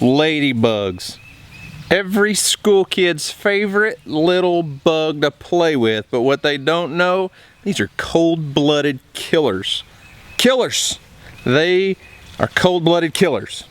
Ladybugs. Every school kid's favorite little bug to play with, but what they don't know, these are cold-blooded killers. Killers! They are cold-blooded killers.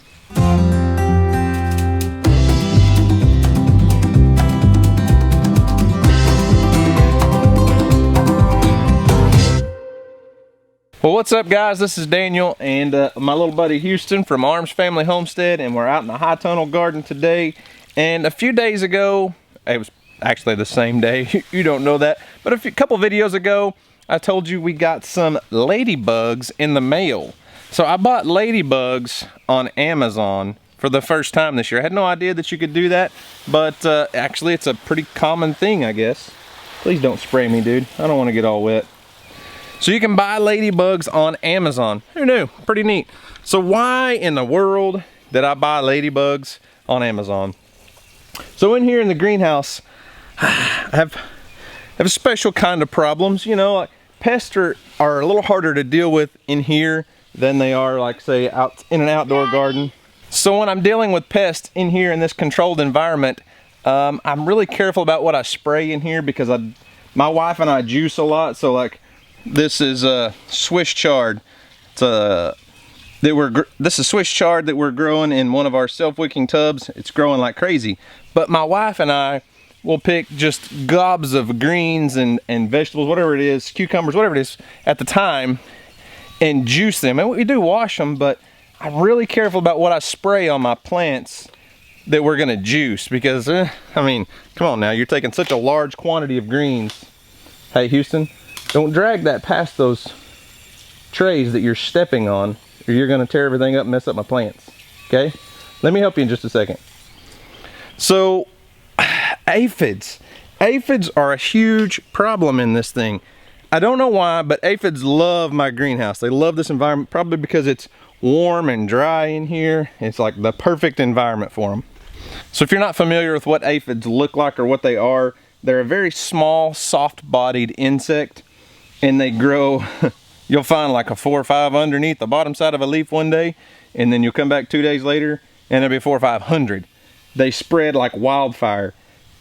Well, what's up guys? This is Daniel and my little buddy Houston from Arms Family Homestead, and we're out in the high tunnel garden today. And a few days ago, it was actually the same day, you don't know that, but a couple videos ago, I told you we got some ladybugs in the mail. So I bought ladybugs on Amazon for the first time this year. I had no idea that you could do that, but actually it's a pretty common thing, I guess. Please don't spray me, dude. I don't want to get all wet. So you can buy ladybugs on Amazon. Who knew? Pretty neat. So why in the world did I buy ladybugs on Amazon? So in here in the greenhouse, I have a special kind of problems. You know, like pests are a little harder to deal with in here than they are, like say, out in an outdoor garden. So when I'm dealing with pests in here in this controlled environment, I'm really careful about what I spray in here because my wife and I juice a lot. So like, this is Swiss chard. This is Swiss chard that we're growing in one of our self-wicking tubs. It's growing like crazy. But my wife and I will pick just gobs of greens and vegetables, whatever it is, cucumbers, whatever it is, at the time, and juice them. And we do wash them, but I'm really careful about what I spray on my plants that we're gonna juice because, I mean, come on now, you're taking such a large quantity of greens. Hey, Houston, don't drag that past those trays that you're stepping on, or you're gonna tear everything up and mess up my plants, okay? Let me help you in just a second. So, aphids. Aphids are a huge problem in this thing. I don't know why, but aphids love my greenhouse. They love this environment, probably because it's warm and dry in here. It's like the perfect environment for them. So if you're not familiar with what aphids look like or what they are, they're a very small, soft-bodied insect, and they grow, you'll find like a 4 or 5 underneath the bottom side of a leaf one day, and then you'll come back 2 days later, and there'll be 400 or 500. They spread like wildfire.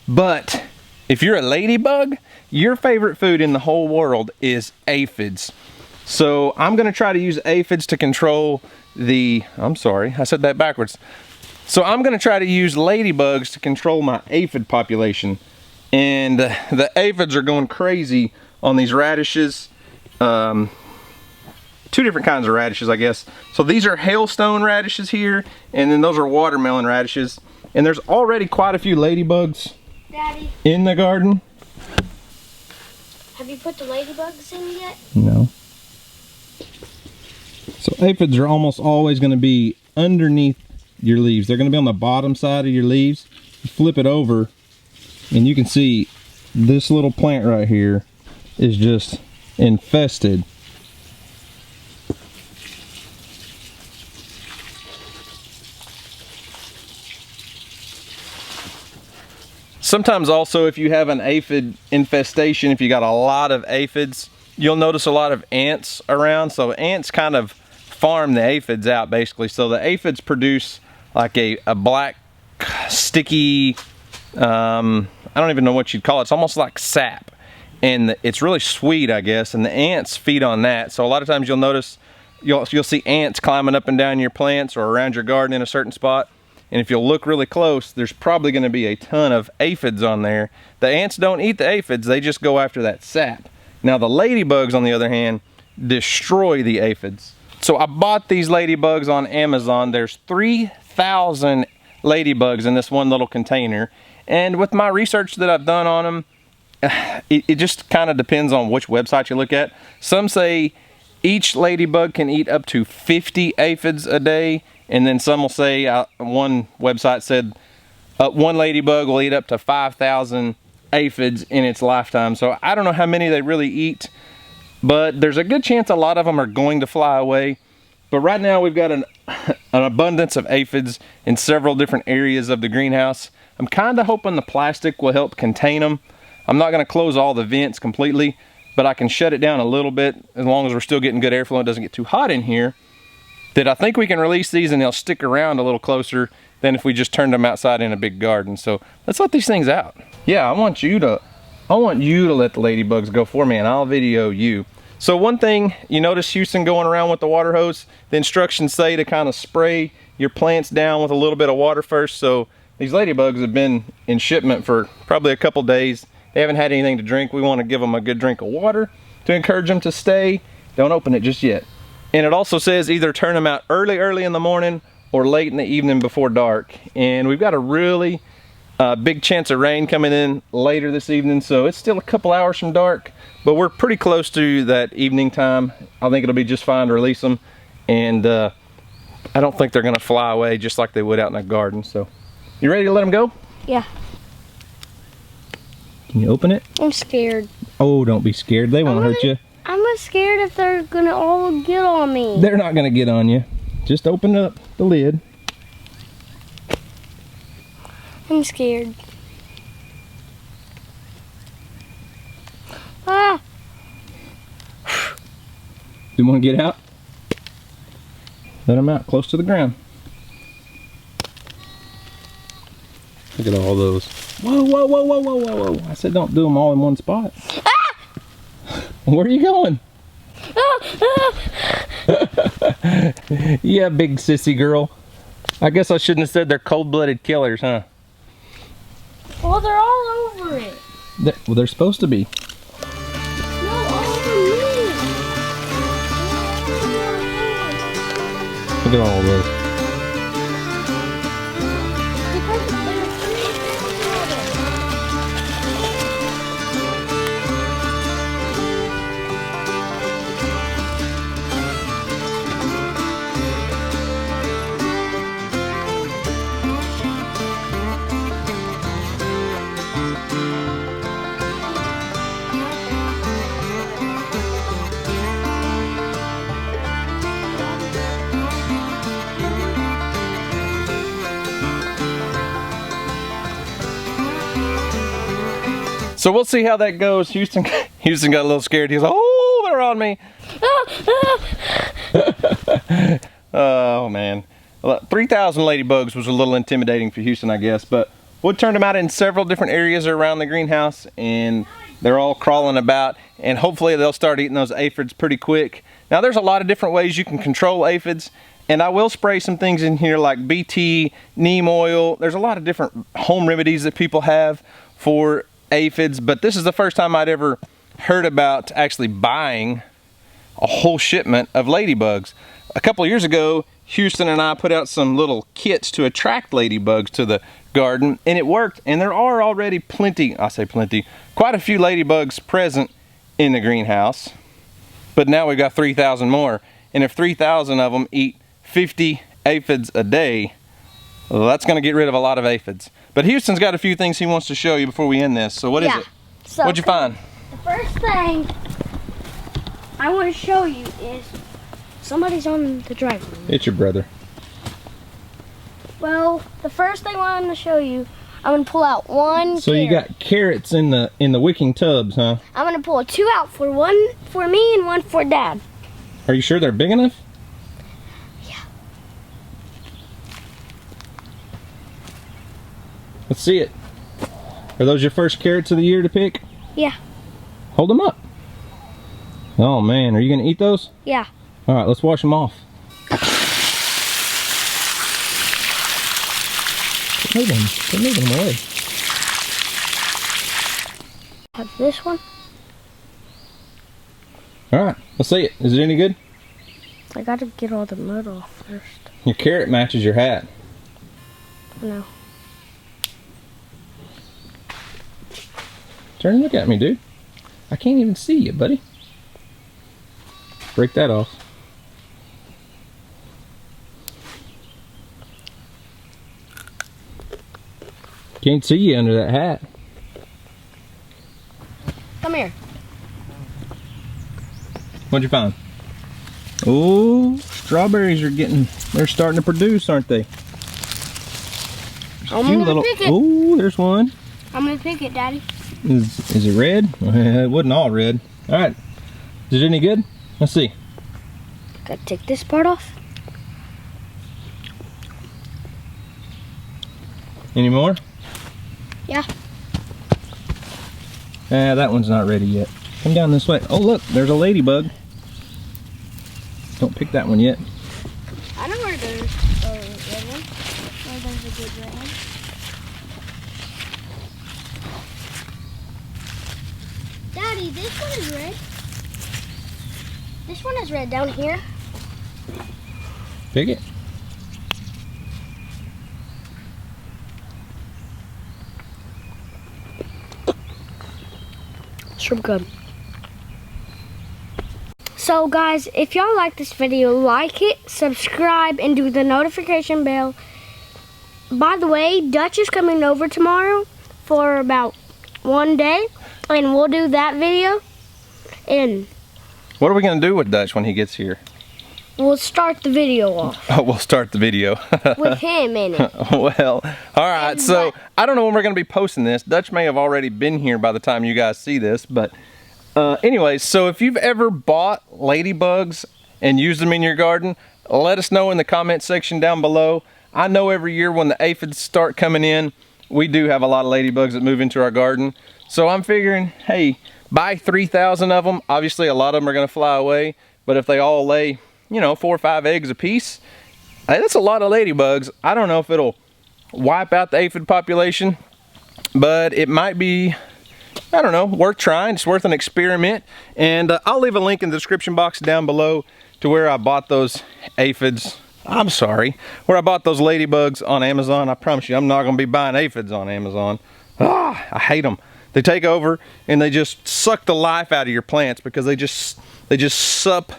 But if you're a ladybug, your favorite food in the whole world is aphids. So I'm gonna try to use aphids to control I'm sorry, I said that backwards. So I'm gonna try to use ladybugs to control my aphid population. And the aphids are going crazy on these radishes. 2 different kinds of radishes, I guess. So these are hailstone radishes here, and then those are watermelon radishes. And there's already quite a few ladybugs, Daddy, in the garden. Have you put the ladybugs in yet? No. So aphids are almost always going to be underneath your leaves. They're going to be on the bottom side of your leaves. You flip it over, and you can see this little plant right here is just infested. Sometimes also, if you have an aphid infestation, if you got a lot of aphids, you'll notice a lot of ants around. So ants kind of farm the aphids out basically. So the aphids produce like a black sticky, I don't even know what you'd call it. It's almost like sap, and it's really sweet, I guess, and the ants feed on that. So a lot of times you'll notice, you'll see ants climbing up and down your plants or around your garden in a certain spot. And if you'll look really close, there's probably going to be a ton of aphids on there. The ants don't eat the aphids, they just go after that sap. Now the ladybugs, on the other hand, destroy the aphids. So I bought these ladybugs on Amazon. There's 3,000 ladybugs in this one little container. And with my research that I've done on them, it just kind of depends on which website you look at. Some say each ladybug can eat up to 50 aphids a day. And then some will say, one website said, one ladybug will eat up to 5,000 aphids in its lifetime. So I don't know how many they really eat, but there's a good chance a lot of them are going to fly away. But right now we've got an abundance of aphids in several different areas of the greenhouse. I'm kind of hoping the plastic will help contain them. I'm not going to close all the vents completely, but I can shut it down a little bit as long as we're still getting good airflow and it doesn't get too hot in here. That I think we can release these and they'll stick around a little closer than if we just turned them outside in a big garden. So let's let these things out. Yeah, I want you to let the ladybugs go for me, and I'll video you. So one thing, you notice Houston going around with the water hose, the instructions say to kind of spray your plants down with a little bit of water first. So these ladybugs have been in shipment for probably a couple days. They haven't had anything to drink. We want to give them a good drink of water to encourage them to stay. Don't open it just yet. And it also says either turn them out early in the morning or late in the evening before dark. And we've got a really big chance of rain coming in later this evening, so it's still a couple hours from dark, but we're pretty close to that evening time. I think it'll be just fine to release them, and I don't think they're gonna fly away just like they would out in a garden. So, you ready to let them go? Yeah. Can you open it? I'm scared. Oh, don't be scared. They won't hurt you. I'm scared if they're gonna all get on me. They're not gonna get on you. Just open up the lid. I'm scared. Ah! Do you want to get out? Let them out close to the ground. Look at all those. Whoa, whoa, whoa, whoa, whoa, whoa, whoa. I said don't do them all in one spot. Ah! Where are you going? Yeah, big sissy girl. I guess I shouldn't have said they're cold-blooded killers, huh? Well, they're all over it. Well, they're supposed to be. No, all over me. Look at all those. So we'll see how that goes. Houston got a little scared. He's like, oh, they're on me. Oh, man. Well, 3,000 ladybugs was a little intimidating for Houston, I guess, but we turned them out in several different areas around the greenhouse, and they're all crawling about, and hopefully they'll start eating those aphids pretty quick. Now, there's a lot of different ways you can control aphids, and I will spray some things in here like BT, neem oil. There's a lot of different home remedies that people have for aphids, but this is the first time I'd ever heard about actually buying a whole shipment of ladybugs. A couple of years ago, Houston and I put out some little kits to attract ladybugs to the garden, and it worked, and there are already plenty, I say plenty, quite a few ladybugs present in the greenhouse, but now we've got 3,000 more, and if 3,000 of them eat 50 aphids a day, well, that's going to get rid of a lot of aphids. But Houston's got a few things he wants to show you before we end this. So what is it? So what'd you find? The first thing I want to show you is somebody's on the driveway. It's your brother. Well, the first thing I wanted to show you, I'm going to pull out one So carrot. you got carrots in the wicking tubs, huh? I'm going to pull two out for one for me and one for Dad. Are you sure they're big enough? Let's see it. Are those your first carrots of the year to pick? Yeah. Hold them up. Oh man, are you gonna eat those? Yeah. All right, let's wash them off. Quit moving them away. Have this one. All right, let's see it. Is it any good? I got to get all the mud off first. Your carrot matches your hat. No. Turn and look at me, dude. I can't even see you, buddy. Break that off. Can't see you under that hat. Come here. What'd you find? Oh, strawberries are they're starting to produce, aren't they? I'm gonna pick it. Oh, there's one. I'm gonna pick it, Daddy. Is it red? It wasn't all red. All right. Is it any good? Let's see. Gotta take this part off. Any more? Yeah. That one's not ready yet. Come down this way. Oh look, there's a ladybug. Don't pick that one yet. I know where there's a red one. Where there's a good red one. Daddy, this one is red. This one is red down here. Pick it. It's real good. So guys, if y'all like this video, like it, subscribe, and do the notification bell. By the way, Dutch is coming over tomorrow for about 1 day, and we'll do that video. And what are we gonna do with Dutch when he gets here? we'll start the video off. Oh, we'll start the video. With him in it. Well, all right, so I don't know when we're gonna be posting this. Dutch may have already been here by the time you guys see this, but anyways, so if you've ever bought ladybugs and used them in your garden, let us know in the comment section down below. I know every year when the aphids start coming in, we do have a lot of ladybugs that move into our garden. So I'm figuring, hey, buy 3,000 of them. Obviously, a lot of them are gonna fly away, but if they all lay, you know, 4 or 5 eggs a piece, hey, that's a lot of ladybugs. I don't know if it'll wipe out the aphid population, but it might be, I don't know, worth trying. It's worth an experiment. And I'll leave a link in the description box down below to where I bought those aphids. I'm sorry, where I bought those ladybugs on Amazon. I promise you, I'm not gonna be buying aphids on Amazon. Ah, I hate them. They take over and they just suck the life out of your plants because they just suck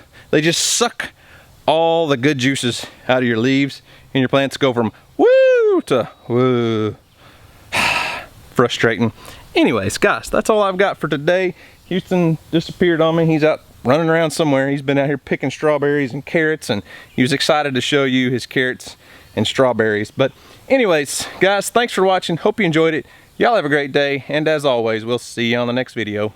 all the good juices out of your leaves, and your plants go from woo to woo. Frustrating. Anyways, guys, that's all I've got for today. Houston disappeared on me. He's out running around somewhere. He's been out here picking strawberries and carrots, and he was excited to show you his carrots and strawberries. But anyways, guys, thanks for watching. Hope you enjoyed it. Y'all have a great day, and as always, we'll see you on the next video.